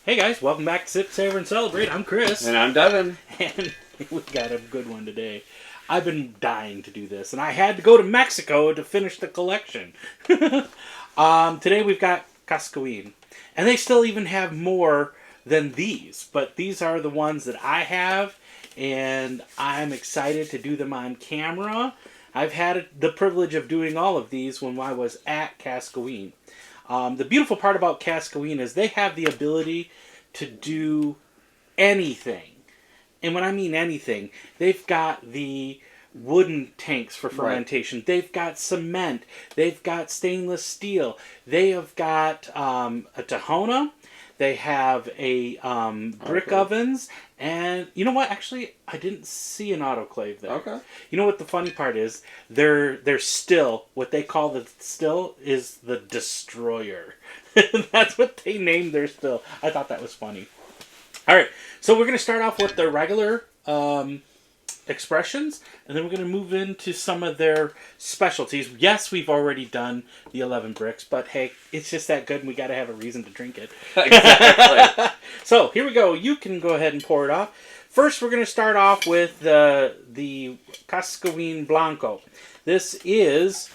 Hey guys, welcome back to Sip, Savor, and Celebrate. I'm Chris. And I'm Devin. And we got a good one today. I've been dying to do this, and I had to go to Mexico to finish the collection. Today we've got Cascahuin. And they still even have more than these, but these are the ones that I have, and I'm excited to do them on camera. I've had the privilege of doing all of these when I was at Cascahuin. The beautiful part about Cascahuin is they have the ability to do anything. And when I mean anything, they've got the wooden tanks for fermentation. Right. They've got cement. They've got stainless steel. They have got a Tahona. They have a brick ovens. And you know what? Actually, I didn't see an autoclave there. Okay. You know what the funny part is? They're still, what they call the still is the Destroyer. That's what they named their still. I thought that was funny. All right, so we're going to start off with their regular expressions, and then we're going to move into some of their specialties. Yes, we've already done the 11 bricks, but hey, it's just that good, and we got to have a reason to drink it. Exactly. So here we go. You can go ahead and pour it off. First, we're going to start off with the Cascahuin Blanco. This is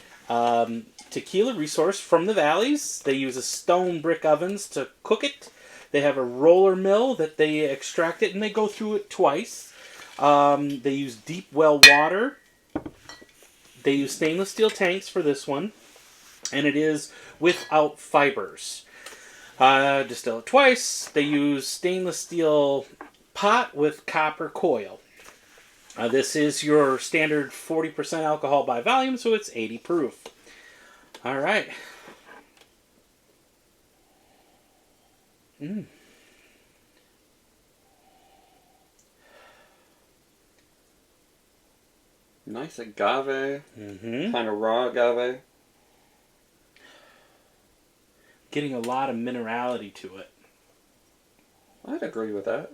tequila resource from the valleys. They use a stone brick ovens to cook it. They have a roller mill that they extract it, and they go through it twice. They use deep well water. They use stainless steel tanks for this one, and it is without fibers. Distill it twice. They use stainless steel pot with copper coil. This is your standard 40% alcohol by volume, so it's 80 proof. All right. Nice agave. Mm-hmm. Kind of raw agave. Getting a lot of minerality to it. I'd agree with that.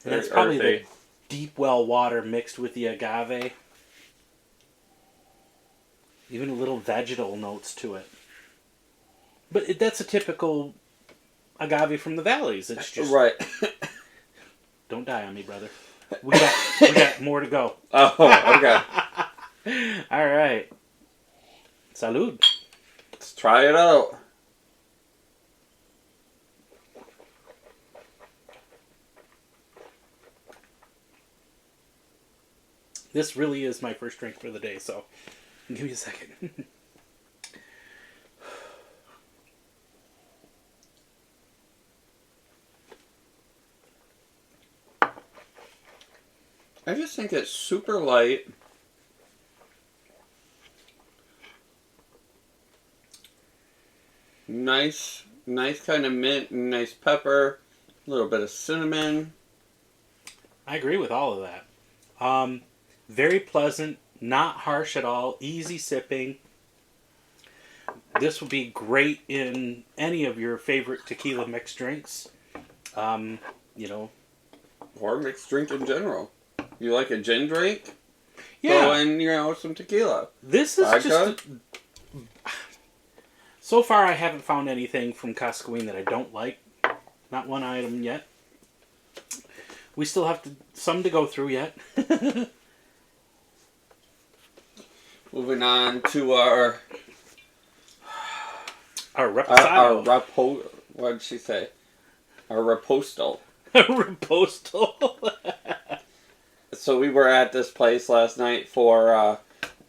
And that's probably the deep well water mixed with the agave. Even a little vegetal notes to it. But that's a typical agave from the valleys. It's just right. Don't die on me, brother. We got more to go. Oh, okay. All right. Salud. Let's try it out. This really is my first drink for the day, so give me a second. I just think it's super light. Nice kind of mint, nice pepper, a little bit of cinnamon. I agree with all of that. Very pleasant, not harsh at all, easy sipping. This would be great in any of your favorite tequila mixed drinks. You know. Or mixed drink in general. You like a gin drink? Yeah. Throw in, some tequila. This is just... So far, I haven't found anything from Cascahuin that I don't like. Not one item yet. We still have some to go through yet. Moving on to our reposado. What did she say? Our repostal. Repostal. So we were at this place last night for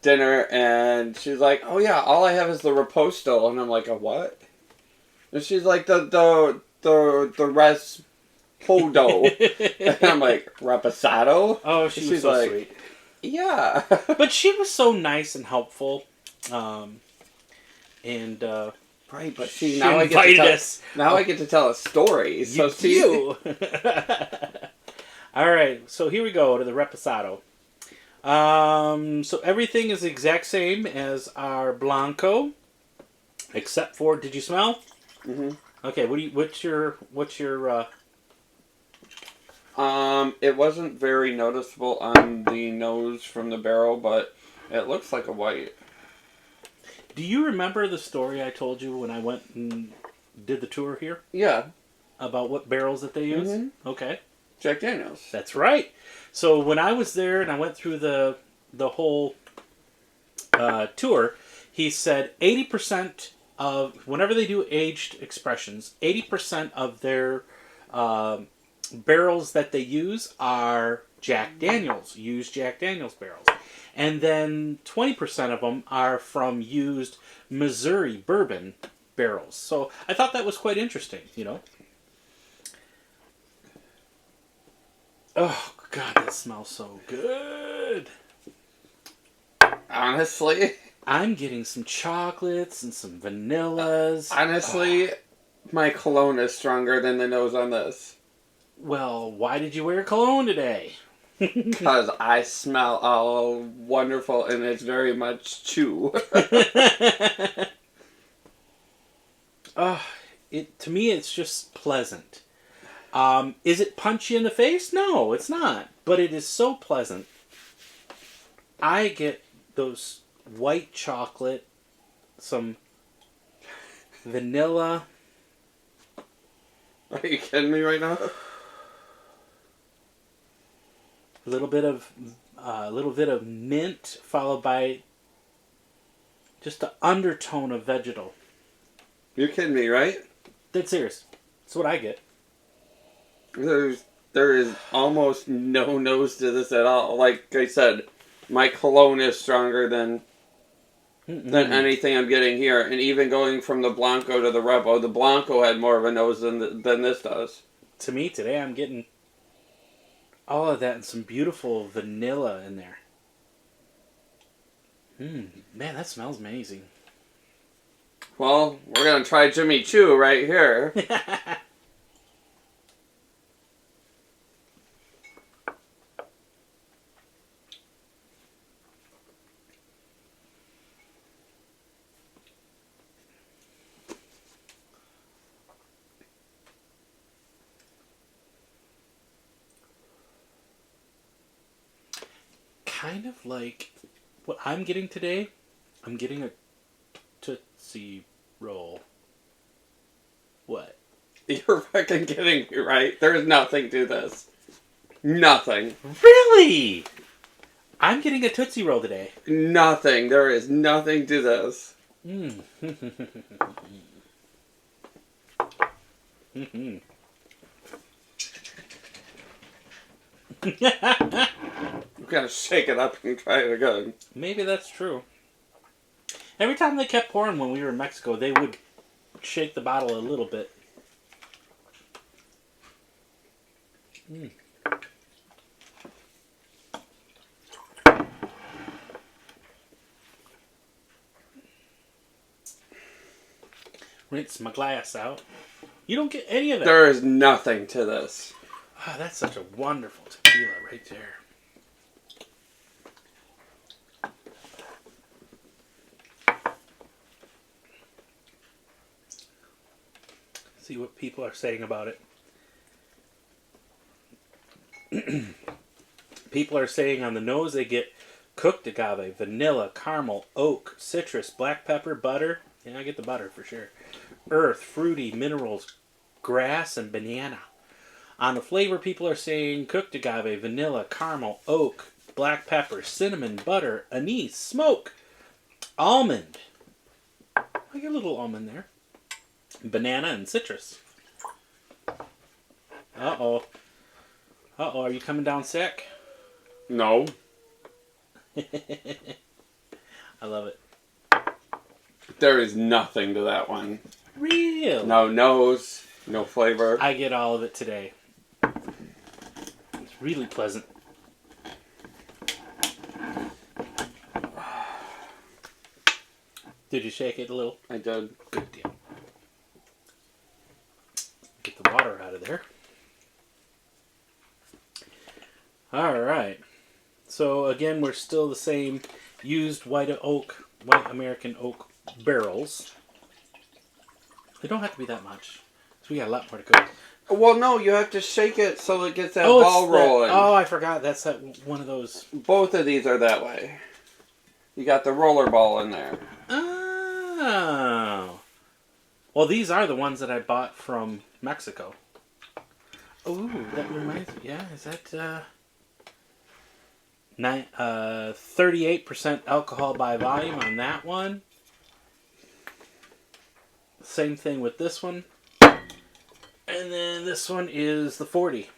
dinner, and she's like, "Oh yeah, all I have is the repostal," and I'm like, "A what?" And she's like, "The respodo," and I'm like, "Reposado?" Oh, she's so like, sweet. Yeah, but she was so nice and helpful, and right. But see, now I get to tell a story. So you. All right, so here we go to the reposado. So everything is the exact same as our Blanco, except for, did you smell? Mm-hmm. Okay, what's your It wasn't very noticeable on the nose from the barrel, but it looks like a white. Do you remember the story I told you when I went and did the tour here? Yeah. about what barrels that they use? Mm-hmm. Okay. Jack Daniels. That's right. So when I was there and I went through the whole tour, he said 80% of, whenever they do aged expressions, 80% of their barrels that they use are Jack Daniels, used Jack Daniels barrels. And then 20% of them are from used Missouri bourbon barrels. So I thought that was quite interesting, you know. Oh, God, that smells so good. Honestly, I'm getting some chocolates and some vanillas. honestly, my cologne is stronger than the nose on this. Well, why did you wear cologne today? Because I smell all wonderful and it's very much chew. To me, it's just pleasant. Is it punchy in the face? No, it's not. But it is so pleasant. I get those white chocolate, some vanilla. Are you kidding me right now? A little bit of mint, followed by just the undertone of vegetal. You're kidding me, right? Dead serious. That's what I get. There is almost no nose to this at all. Like I said, my cologne is stronger than anything I'm getting here. And even going from the Blanco to the Rebel, the Blanco had more of a nose than this does. To me, today I'm getting all of that and some beautiful vanilla in there. Man, that smells amazing. Well, we're going to try Jimmy Choo right here. Kind of like what I'm getting today. I'm getting a Tootsie Roll. What? You're fucking kidding me, right? There's nothing to this. Nothing. Really? I'm getting a Tootsie Roll today. Nothing. There is nothing to this. We gotta shake it up and try it again. Maybe that's true. Every time they kept pouring when we were in Mexico, they would shake the bottle a little bit. Rinse my glass out. You don't get any of that. There is nothing to this. Oh, that's such a wonderful tequila right there. See what people are saying about it. People are saying on the nose they get cooked agave, vanilla, caramel, oak, citrus, black pepper, butter. Yeah, I get the butter for sure. Earth, fruity, minerals, grass, and banana. On the flavor, people are saying cooked agave, vanilla, caramel, oak, black pepper, cinnamon, butter, anise, smoke, almond. I get a little almond there. Banana and citrus. Uh-oh. Uh-oh, are you coming down sick? No. I love it. There is nothing to that one. Real. No nose, no flavor. I get all of it today. It's really pleasant. Did you shake it a little? I did. Good deal. Get the water out of there. Alright. So again, we're still the same used white American oak barrels. They don't have to be that much. So we got a lot more to go. Well, no, you have to shake it so it gets that ball rolling. Oh, I forgot. That's one of those. Both of these are that way. You got the roller ball in there. Oh. Well, these are the ones that I bought from Mexico. Ooh, that reminds me. Yeah, is that 38% alcohol by volume on that one? Same thing with this one. And then this one is the 40.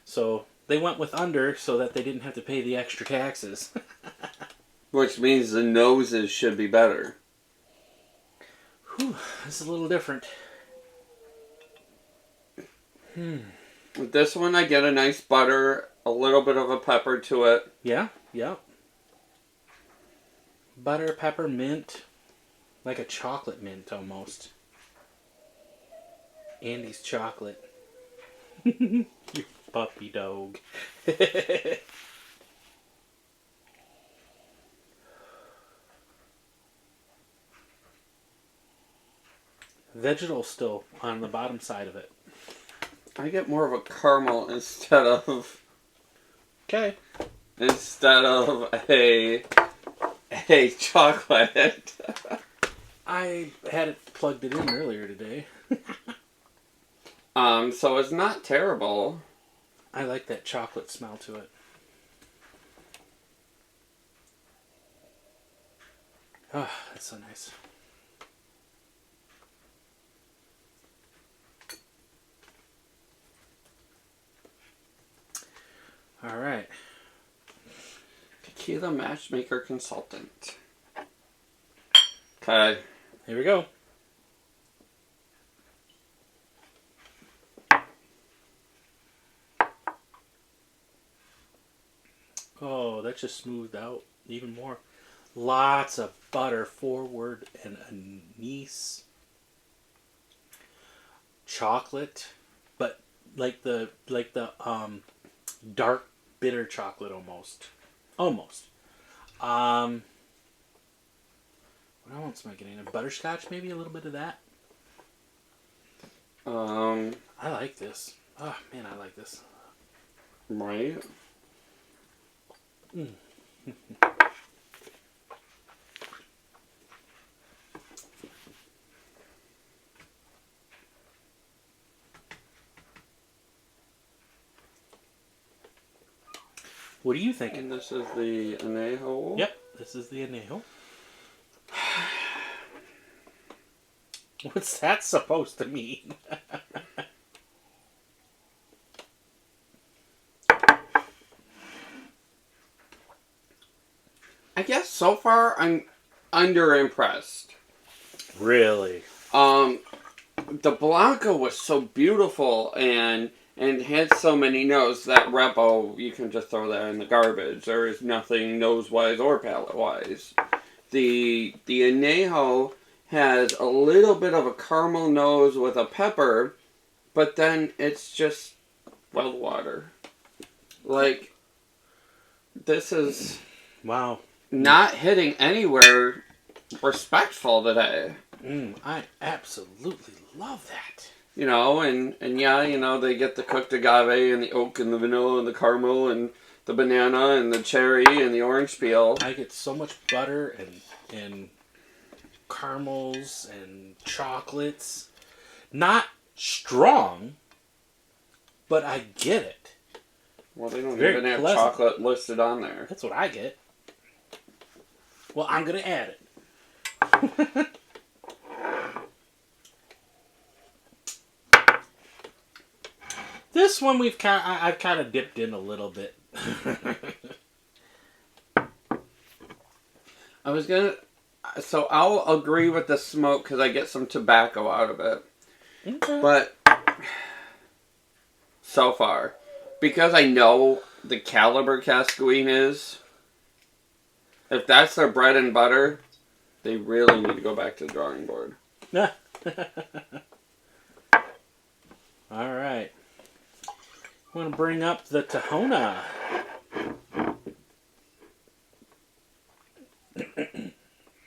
So they went with under so that they didn't have to pay the extra taxes. Which means the noses should be better. Whew, this is a little different. With this one, I get a nice butter, a little bit of a pepper to it. Yeah, yeah. Butter, pepper, mint. Like a chocolate mint almost. Andy's chocolate. You puppy dog. Vegetal still on the bottom side of it. I get more of a caramel instead of Okay. a chocolate. I had it plugged it in earlier today. So it's not terrible. I like that chocolate smell to it. Oh, that's so nice. All right. Tequila matchmaker consultant. Okay. Here we go. Oh, that just smoothed out even more. Lots of butter forward and anise. Chocolate, but like the dark bitter chocolate almost. Almost. What else am I getting? A butterscotch, maybe a little bit of that. I like this. Oh man, I like this. Right. What are you thinking? And this is the anejo. Yep, this is the anejo. What's that supposed to mean? I guess so far I'm underimpressed. Really? The Blanco was so beautiful and had so many notes that Repo, you can just throw that in the garbage. There is nothing nose-wise or palate-wise. The Añejo has a little bit of a caramel nose with a pepper, but then it's just well water. Like, this is Wow. not hitting anywhere respectful today. I absolutely love that. You know, and yeah, you know, they get the cooked agave and the oak and the vanilla and the caramel and the banana and the cherry and the orange peel. I get so much butter and caramels and chocolates. Not strong, but I get it. Well, they don't Very even have pleasant. chocolate listed on there. That's what I get. Well, I'm going to add it. This one I've kind of dipped in a little bit. So I'll agree with the smoke because I get some tobacco out of it. Okay. But so far, because I know the caliber Cascahuin is, if that's their bread and butter, they really need to go back to the drawing board. All right. I want to bring up the Tahona.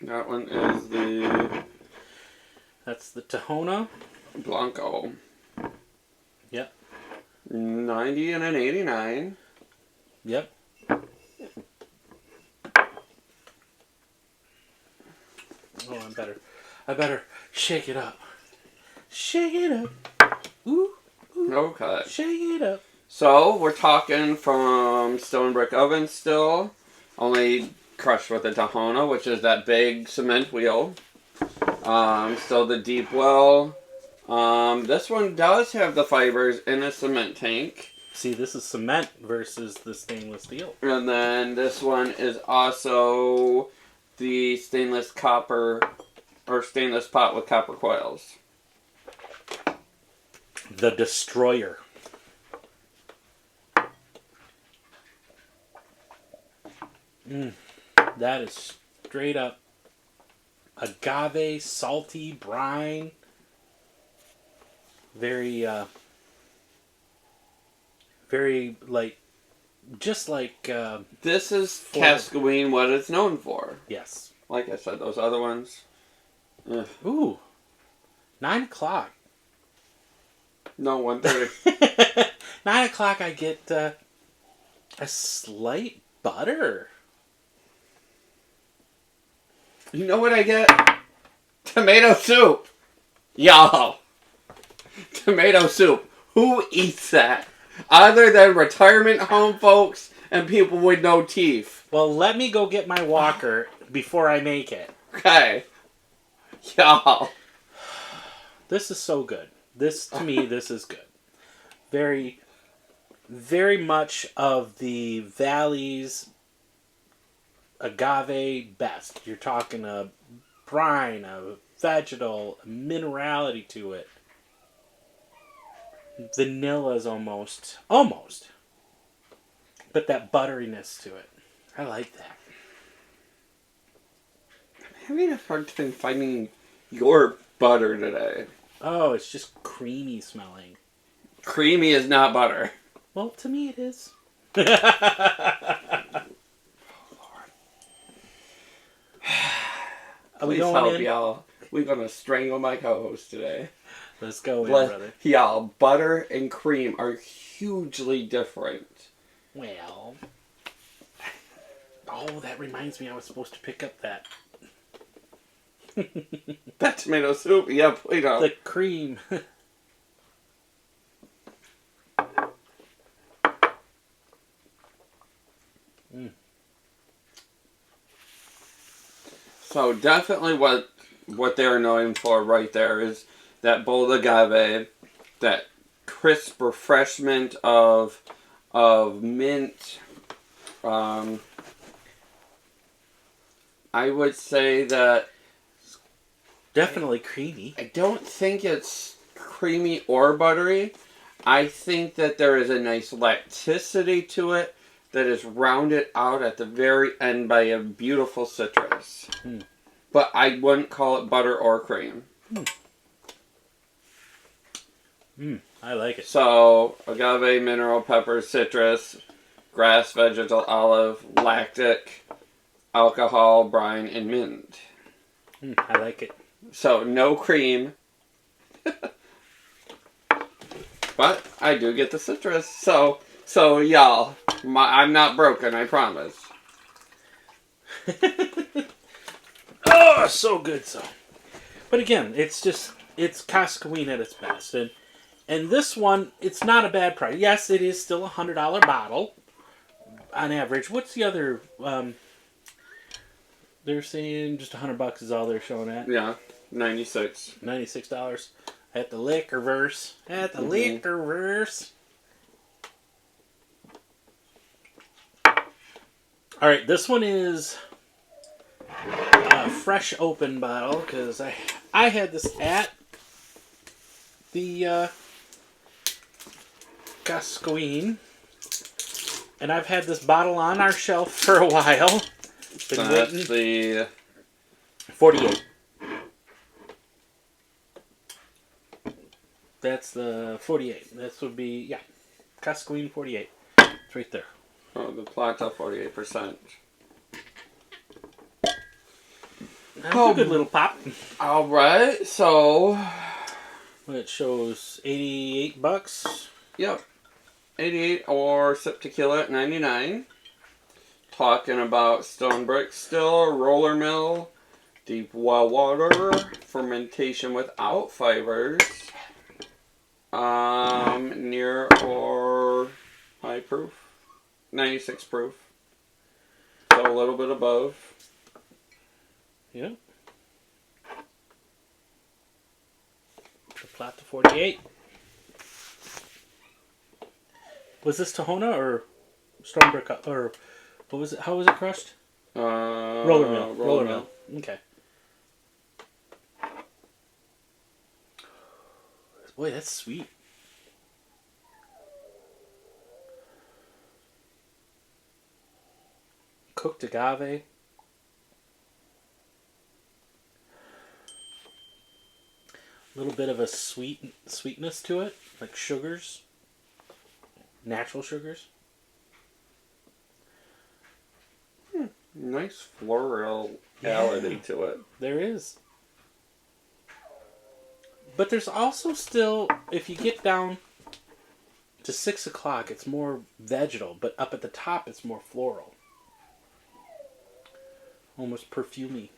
That one is the That's the Tahona. Blanco. Yep. 90 and an 89. Yep. Oh, I better shake it up. Shake it up. Ooh. Okay. Shake it up. So, we're talking from stone brick oven still. Only crushed with a Tahona, which is that big cement wheel. Still the deep well. This one does have the fibers in a cement tank. See, this is cement versus the stainless steel. And then this one is also the stainless copper, or stainless pot with copper coils. The Destroyer. That is straight up agave, salty brine. Very, very like, just like, This is Cascahuin, what it's known for. yes. Like I said, those other ones. Ugh. Ooh, 9 o'clock. No, 1:30. 9 o'clock, I get a slight butter. You know what I get? Tomato soup. Y'all. Tomato soup. Who eats that? Other than retirement home folks and people with no teeth. Well, let me go get my walker before I make it. Okay. Y'all. This is so good. This, to me, this is good. Very, very much of the Valley's agave best. You're talking a brine, a vegetal, a minerality to it. Vanilla's almost, but that butteriness to it. I like that. I'm having a hard time finding your butter today. Oh, it's just creamy smelling. Creamy is not butter. Well, to me it is. Are we Please going help, in? y'all. We're gonna strangle my co-host today. Let's go in, brother. Y'all, butter and cream are hugely different. Well. Oh, that reminds me I was supposed to pick up that. That tomato soup, yep, we know. The cream. So definitely what they're known for right there is that bold agave, that crisp refreshment of mint. I would say that Definitely creamy. I don't think it's creamy or buttery. I think that there is a nice lacticity to it that is rounded out at the very end by a beautiful citrus. But I wouldn't call it butter or cream. I like it. So, agave, mineral, pepper, citrus, grass, vegetal, olive, lactic, alcohol, brine, and mint. I like it. So, no cream. But I do get the citrus. So y'all, I'm not broken, I promise. Oh, so good, so. But again, it's Cascahuin at its best. And this one, it's not a bad price. Yes, it is still a $100 bottle on average. What's the other? They're saying just $100 is all they're showing at. Yeah, 96. $96 at the liquor verse. At the liquor verse. All right, this one is a fresh open bottle because I had this at the Cascahuin, and I've had this bottle on our shelf for a while. Been That's waiting. the 48. That's the 48. This would be, yeah, Cascahuin 48. It's right there. oh, the Plata 48%. That's a good little pop. All right, so It shows $88. yep, 88 or sip tequila at 99. Talking about stone brick still, roller mill, deep well water, fermentation without fibers. 96 proof. So a little bit above. Yeah. The Plata 48. Was this Tahona or Stormbreaker? Or what was it? How was it crushed? Roller mill. Roller mill. Okay. Boy, that's sweet. Cooked agave. A little bit of a sweetness to it, like sugars, natural sugars. Nice florality to it. There is. But there's also still, if you get down to 6 o'clock, it's more vegetal, but up at the top, it's more floral. Almost perfumey.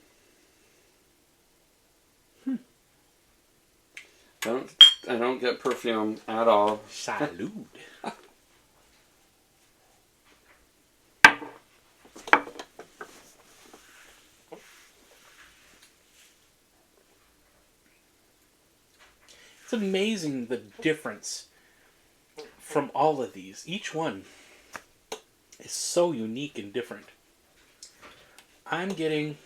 I don't get perfume at all. Salud. It's amazing the difference from all of these. Each one is so unique and different. I'm getting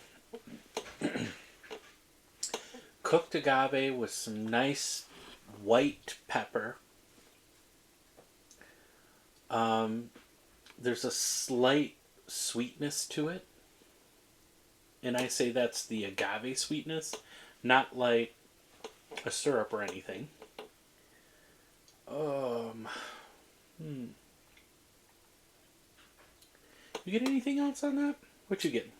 cooked agave with some nice white pepper. There's a slight sweetness to it. And I say that's the agave sweetness, not like a syrup or anything. You get anything else on that? What you getting?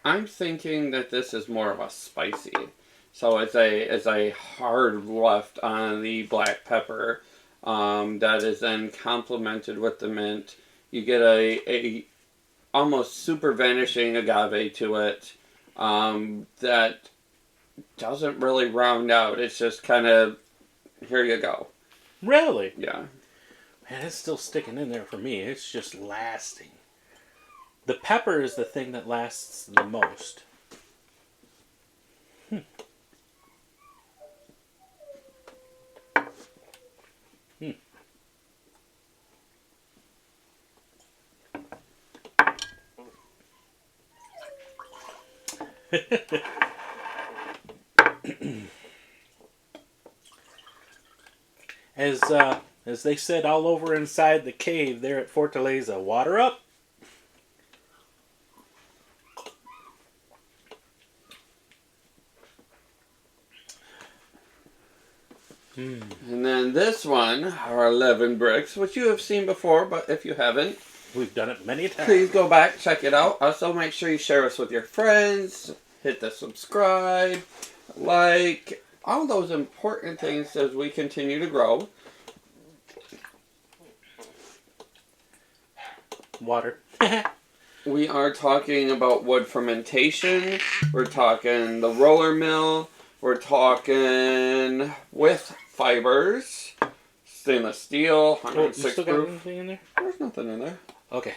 I'm thinking that this is more of a spicy. So it's a hard left on the black pepper that is then complemented with the mint. You get a almost super vanishing agave to it that doesn't really round out. It's just kind of, here you go. Really? Yeah. Man, it's still sticking in there for me. It's just lasting. The pepper is the thing that lasts the most. As they said all over inside the cave there at Fortaleza, water up. And then this one, our 11 bricks, which you have seen before, but if you haven't, we've done it many times. Please go back, check it out. Also, make sure you share us with your friends, hit the subscribe, like, all those important things as we continue to grow. Water. We are talking about wood fermentation. We're talking the roller mill. We're talking with fibers, stainless steel, 106 you still proof. got anything in there? There's nothing in there. Okay.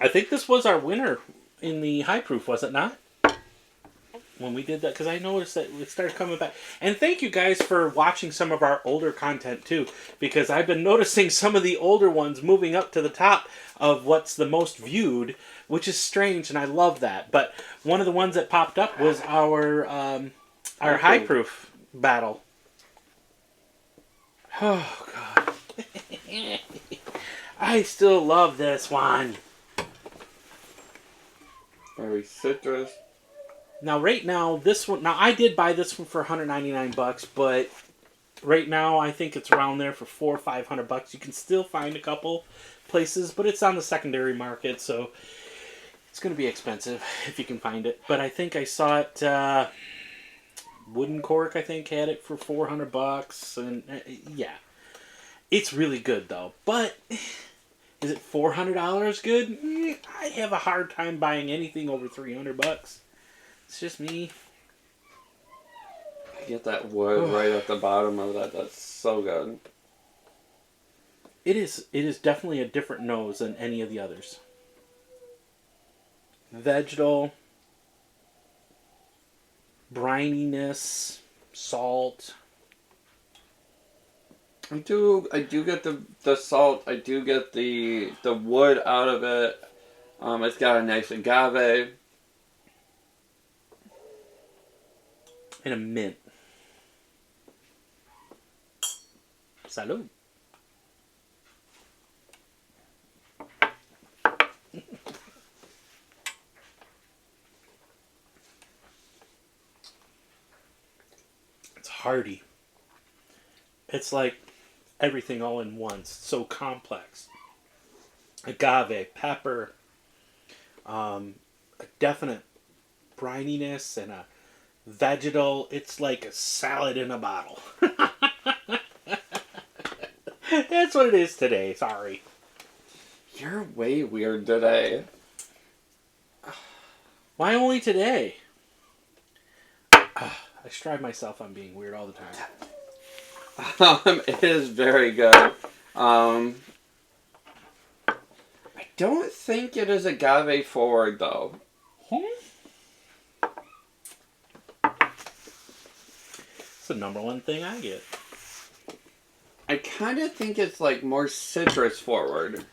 I think this was our winner in the high proof, was it not? When we did that, because I noticed that it started coming back. And thank you guys for watching some of our older content too, because I've been noticing some of the older ones moving up to the top of what's the most viewed, which is strange, and I love that. But one of the ones that popped up was our high proof battle. Oh God, I still love this one. Very citrus. Now, right now, this one... Now, I did buy this one for $199, but right now, I think it's around there for $400 or $500. You can still find a couple places, but it's on the secondary market, so it's going to be expensive if you can find it. But I think I saw it... Wooden Cork, I think, had it for $400, and yeah. It's really good, though. But... Is it $400 good? I have a hard time buying anything over $300. It's just me. Get that wood right at the bottom of that. That's so good. It is definitely a different nose than any of the others. Vegetal, brininess, salt. I do get the salt. I do get the wood out of it. It's got a nice agave. And a mint. Salud. It's hearty. It's like everything all in one. It's so complex. Agave, pepper, a definite brininess, and a vegetal. It's like a salad in a bottle. That's what it is today. Sorry. You're way weird today. Why only today? I strive myself on being weird all the time. It is very good. I don't think it is agave forward though. It's the number one thing I get. I kind of think it's like more citrus forward.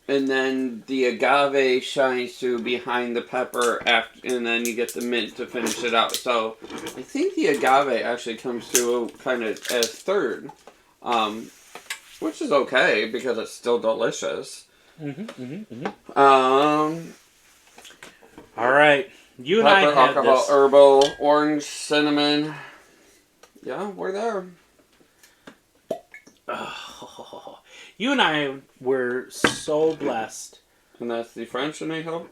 And then the agave shines through behind the pepper, and then you get the mint to finish it out. So I think the agave actually comes through kind of as third, which is okay because it's still delicious. All right. You and I Pepper, had alcohol, this. herbal, orange, cinnamon. Yeah, we're there. Oh, you and I were so blessed. And that's the French añejo.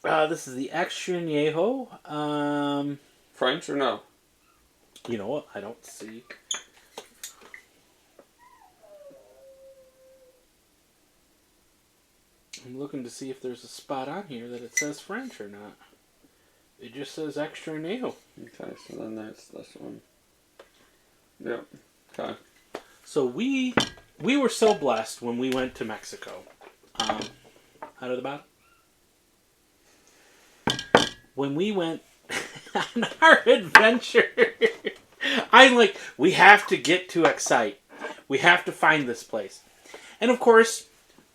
This is the extra añejo. French or no? You know what? I don't see. I'm looking to see if there's a spot on here that it says French or not. It just says extra añejo. Okay, so then that's this one. Yep. Okay. So we were so blessed when we went to Mexico. Out of the bottom. When we went on our adventure, I'm like, we have to get to Excite. We have to find this place. And of course,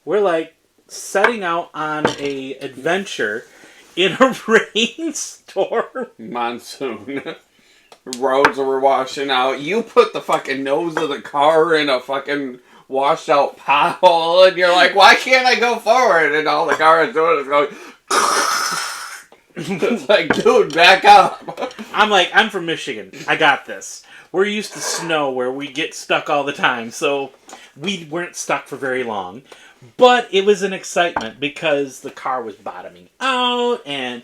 we're like setting out on a adventure in a rainstorm. Monsoon. Roads were washing out. You put the fucking nose of the car in a fucking washed out pothole, and you're like, why can't I go forward? And all the car is doing is going. It's like, dude, back up. I'm like, I'm from Michigan. I got this. We're used to snow where we get stuck all the time, so we weren't stuck for very long. But it was an excitement because the car was bottoming out, and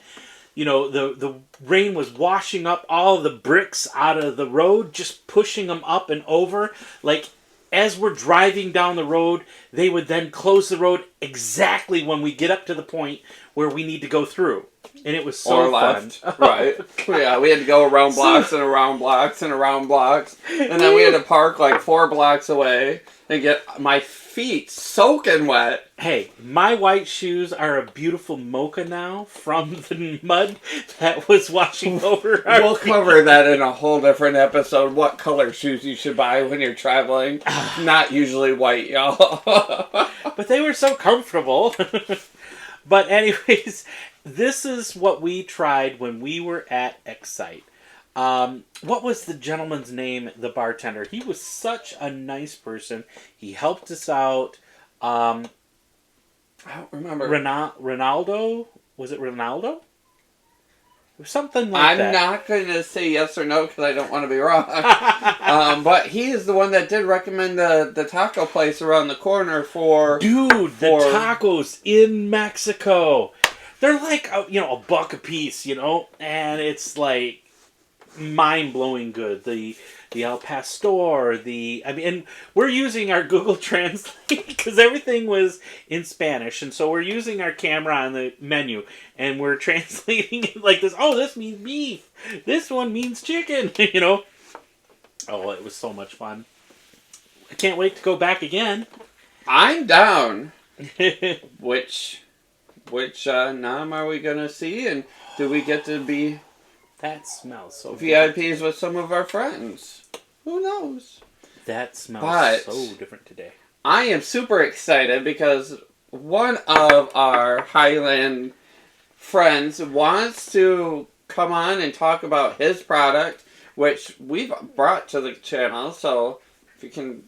you know, the rain was washing up all the bricks out of the road, just pushing them up and over. Like, as we're driving down the road, they would then close the road exactly when we get up to the point where we need to go through. And it was so fun. Right. Yeah, we had to go around blocks and around blocks and around blocks. And then we had to park like 4 blocks away and get my feet soaking wet. Hey, my white shoes are a beautiful mocha now from the mud that was washing over our We'll feet. cover that in a whole different episode. What color shoes you should buy when you're traveling. Not usually white, y'all. But they were so comfortable. But anyways, this is what we tried when we were at Excite. What was the gentleman's name, the bartender? He was such a nice person. He helped us out. I don't remember. Ronaldo? Was it Ronaldo? It was something like that. I'm not going to say yes or no because I don't want to be wrong. But he is the one that did recommend the taco place around the corner for... Dude, the tacos in Mexico. They're like, a buck a piece, and it's like mind-blowing good. The the El Pastor, and we're using our Google Translate because everything was in Spanish, and so we're using our camera on the menu, and we're translating it like this. Oh, this means beef. This one means chicken. Oh, it was so much fun. I can't wait to go back again. I'm down. Which nom are we gonna see, and do we get to be That smells so VIPs with some of our friends? Who knows? That smells so different today. I am super excited because one of our Highland friends wants to come on and talk about his product, which we've brought to the channel. So if you can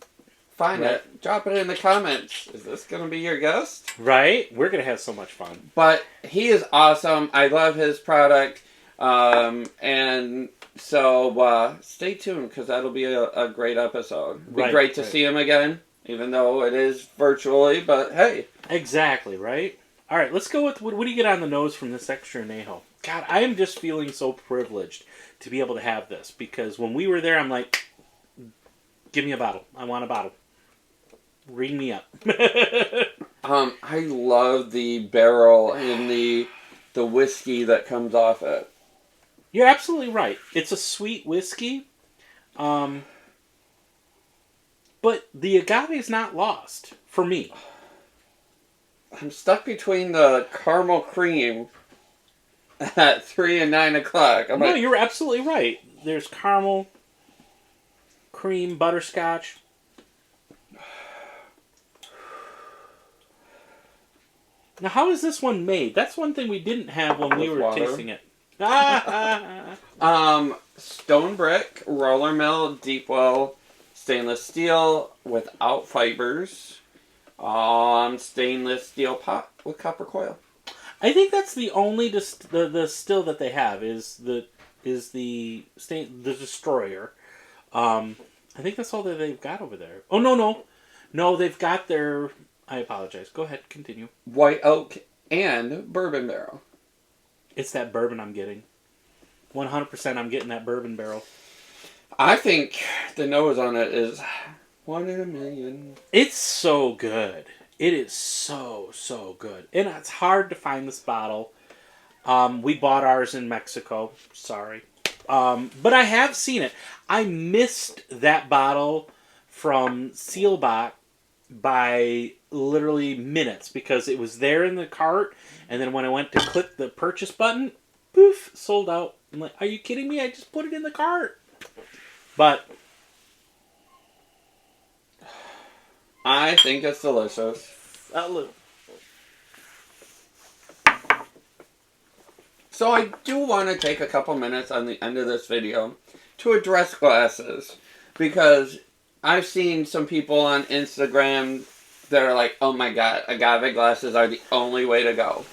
find it, drop it in the comments. Is this going to be your guest? Right? We're going to have so much fun. But he is awesome. I love his product. And so stay tuned because that'll be a great episode. It'll be great to see him again, even though it is virtually, but hey. Exactly, right? All right, let's go with, what do you get on the nose from this extra añejo? God, I am just feeling so privileged to be able to have this because when we were there, I'm like, give me a bottle. I want a bottle. Ring me up. I love the barrel and the whiskey that comes off it. You're absolutely right. It's a sweet whiskey. But the agave is not lost for me. I'm stuck between the caramel cream at 3 and 9 o'clock. No, you're absolutely right. There's caramel, cream, butterscotch. Now, how is this one made? That's one thing we didn't have when we were tasting it. Stone brick, roller mill, deep well, stainless steel without fibers. Stainless steel pot with copper coil. I think that's the only the still that they have is the destroyer. I think that's all that they've got over there. Oh no, they've got their. I apologize. Go ahead, continue. White oak and bourbon barrel. It's that bourbon I'm getting. 100% I'm getting that bourbon barrel. I think the nose on it is 1 in a million. It's so good. It is so good. And it's hard to find this bottle. We bought ours in Mexico. Sorry. But I have seen it. I missed that bottle from Sealbach by literally minutes because it was there in the cart, and then when I went to click the purchase button, poof, sold out. I'm like, are you kidding me? I just put it in the cart. But I think it's delicious. So I do want to take a couple minutes on the end of this video to address glasses, because I've seen some people on Instagram that are like, oh my god, agave glasses are the only way to go.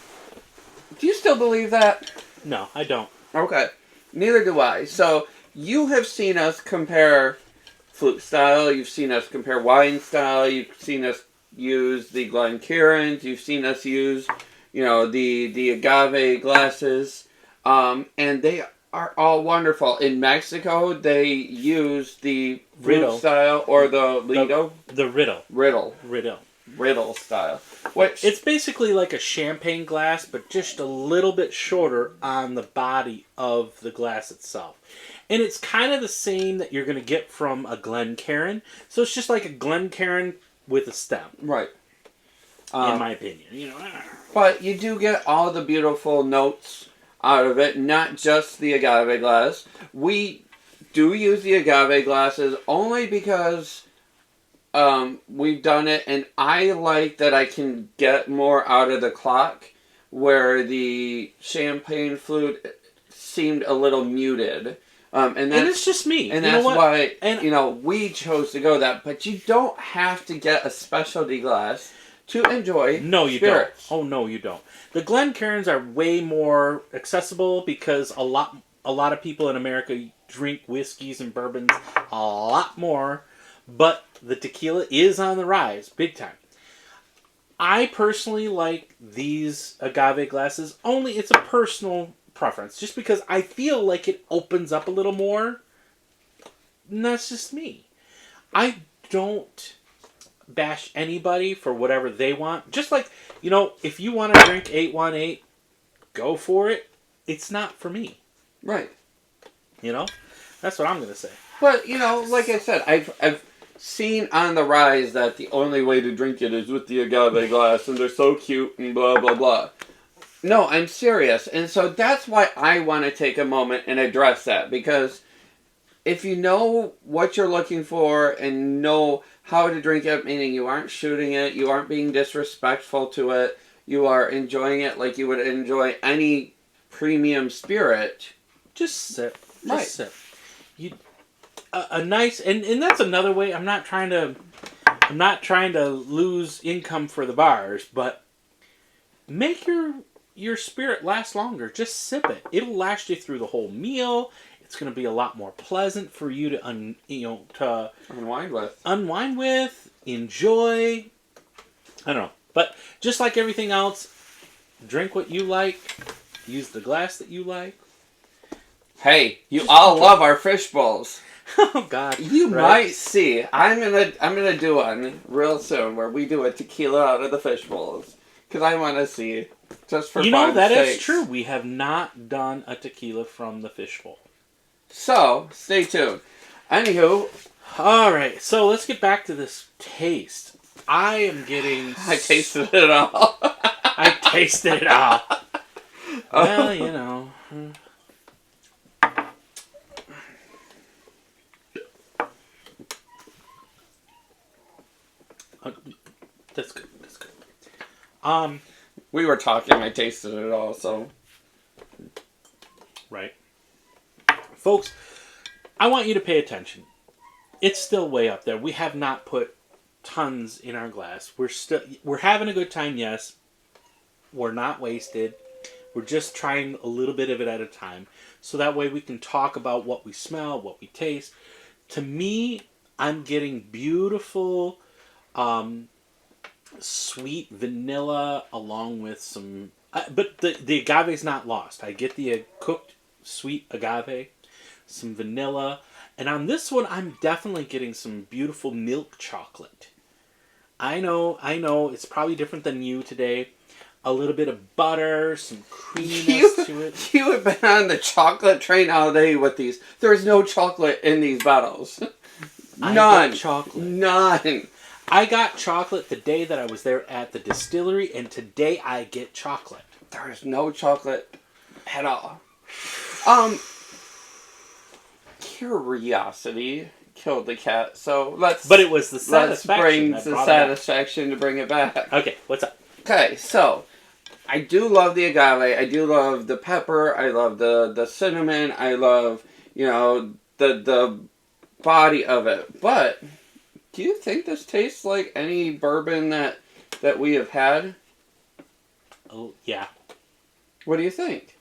Do you still believe that? No, I don't. Okay. Neither do I. So, you have seen us compare flute style, you've seen us compare wine style, you've seen us use the Glencairns, you've seen us use, the agave glasses, and they are all wonderful. In Mexico, they use the flute style or the Lido. The Riddle. Riddle style. Which it's basically like a champagne glass, but just a little bit shorter on the body of the glass itself. And it's kind of the same that you're going to get from a Glencairn. So it's just like a Glencairn with a stem. Right. In my opinion. But you do get all the beautiful notes out of it, not just the agave glass. We do use the agave glasses only because we've done it, and I like that I can get more out of the clock, where the champagne flute seemed a little muted. And it's just me. And that's why, we chose to go that. But you don't have to get a specialty glass to enjoy spirits. Don't. Oh, no, you don't. The Glencairns are way more accessible because a lot of people in America drink whiskeys and bourbons a lot more. But the tequila is on the rise, big time. I personally like these agave glasses. Only it's a personal preference. Just because I feel like it opens up a little more. that's just me. I don't bash anybody for whatever they want. Just like, if you want to drink 818, go for it. It's not for me. Right. That's what I'm going to say. But, like I said, I've seen on the rise that the only way to drink it is with the agave glass, and they're so cute and blah, blah, blah. No, I'm serious. And so that's why I want to take a moment and address that. Because if you know what you're looking for and know how to drink it, meaning you aren't shooting it, you aren't being disrespectful to it, you are enjoying it like you would enjoy any premium spirit. Just sip. Right. Just sip. A nice, and that's another way. I'm not trying to lose income for the bars, but make your spirit last longer. Just sip it. It'll last you through the whole meal. It's going to be a lot more pleasant for you to unwind with, enjoy. I don't know, but just like everything else, drink what you like, use the glass that you like. Hey, you all love our fish bowls. Oh God! You might see. I'm gonna do one real soon where we do a tequila out of the fish bowls because I want to see just for that sakes. is true. We have not done a tequila from the fish bowl. So stay tuned. Anywho, all right. So let's get back to this taste. I tasted it all. I tasted it all. Well, That's good. That's good. We were talking. I tasted it all. So, right, folks. I want you to pay attention. It's still way up there. We have not put tons in our glass. We're having a good time. Yes, we're not wasted. We're just trying a little bit of it at a time, so that way we can talk about what we smell, what we taste. To me, I'm getting beautiful. Sweet vanilla along with some... but the agave is not lost. I get the cooked sweet agave, some vanilla, and on this one I'm definitely getting some beautiful milk chocolate. I know, it's probably different than you today. A little bit of butter, some creaminess to it. You have been on the chocolate train all day with these. There's no chocolate in these bottles. None. Chocolate. None. I got chocolate the day that I was there at the distillery, and today I get chocolate. There is no chocolate at all. Curiosity killed the cat, so let's... But it was the satisfaction. Let's bring the satisfaction to bring it back. Okay, what's up? Okay, so I do love the agave. I do love the pepper. I love the cinnamon. I love, the body of it. But... do you think this tastes like any bourbon that we have had? Oh, yeah. What do you think?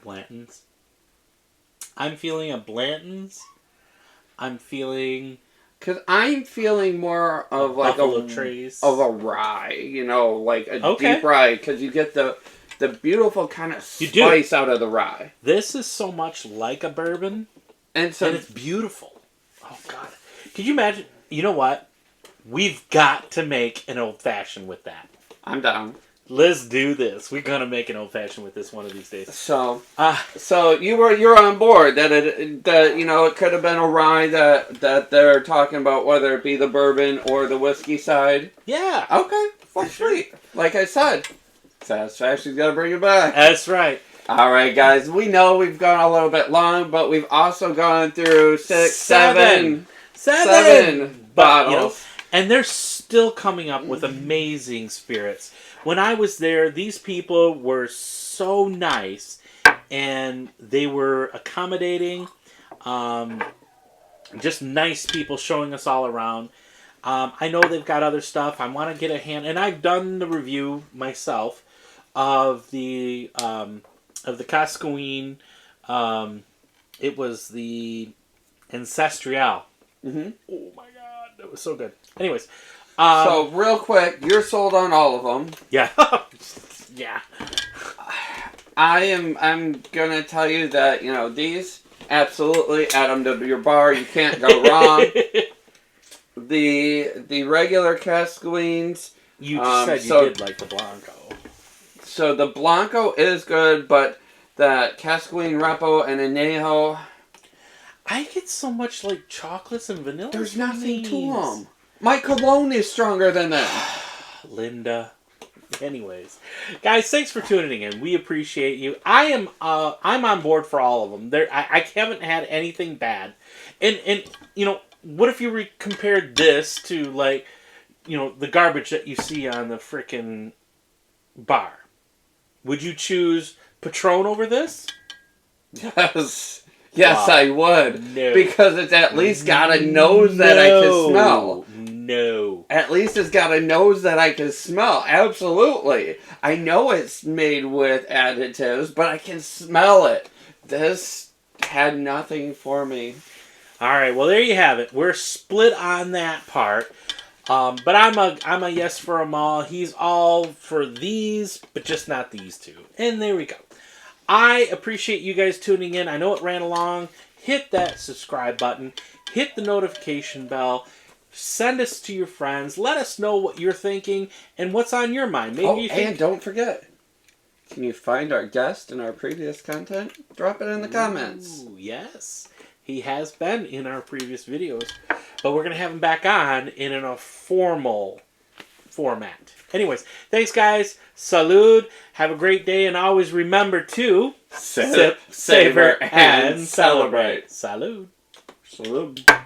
Blanton's. I'm feeling a Blanton's. I'm feeling... because I'm feeling more of like Buffalo Trace. Of a rye, like a deep rye, because you get the beautiful kind of spice out of the rye. This is so much like a bourbon, and it's beautiful. Oh, God. Could you imagine? You know what? We've got to make an old-fashioned with that. I'm down. Let's do this. We're going to make an old-fashioned with this one of these days. So you're on board that it could have been a rye that they're talking about, whether it be the bourbon or the whiskey side. Yeah. Okay. Well, sweet. Like I said, satisfaction's got to bring it back. That's right. All right, guys. We know we've gone a little bit long, but we've also gone through seven bottles. And they're still coming up with amazing spirits. When I was there, these people were so nice, and they were accommodating. Just nice people showing us all around. I know they've got other stuff. I want to get a hand, and I've done the review myself of the Cascahuin. It was the Ancestral. Mm-hmm. Oh my God, that was so good. Anyways, so real quick, you're sold on all of them. Yeah, yeah. I'm gonna tell you that, you know, these, absolutely, add them to your bar. You can't go wrong. The regular Cascahuins. You just said you did like the Blanco. So the Blanco is good, but that Cascahuin Repo and Añejo, I get so much like chocolates and vanilla. there's nothing to them. My cologne is stronger than them. Linda. Anyways, guys, thanks for tuning in. We appreciate you. I'm on board for all of them. I haven't had anything bad. And you know, what if you compared this to, like, you know, the garbage that you see on the frickin' bar? Would you choose Patron over this? Yes. Yes, I would. No. Because it's at least got a nose that I can smell. No. At least it's got a nose that I can smell. Absolutely. I know it's made with additives, but I can smell it. This had nothing for me. All right, well, there you have it. We're split on that part. But I'm a yes for them all. He's all for these, but just not these two. And there we go. I appreciate you guys tuning in. I know it ran along. Hit that subscribe button. Hit the notification bell. Send us to your friends. Let us know what you're thinking and what's on your mind. Maybe you think... and don't forget, can you find our guest in our previous content? Drop it in the comments. Yes. He has been in our previous videos, but we're going to have him back on in a formal format. Anyways, thanks, guys. Salud. Have a great day, and always remember to Sip, savor, and celebrate. Salud. Salud.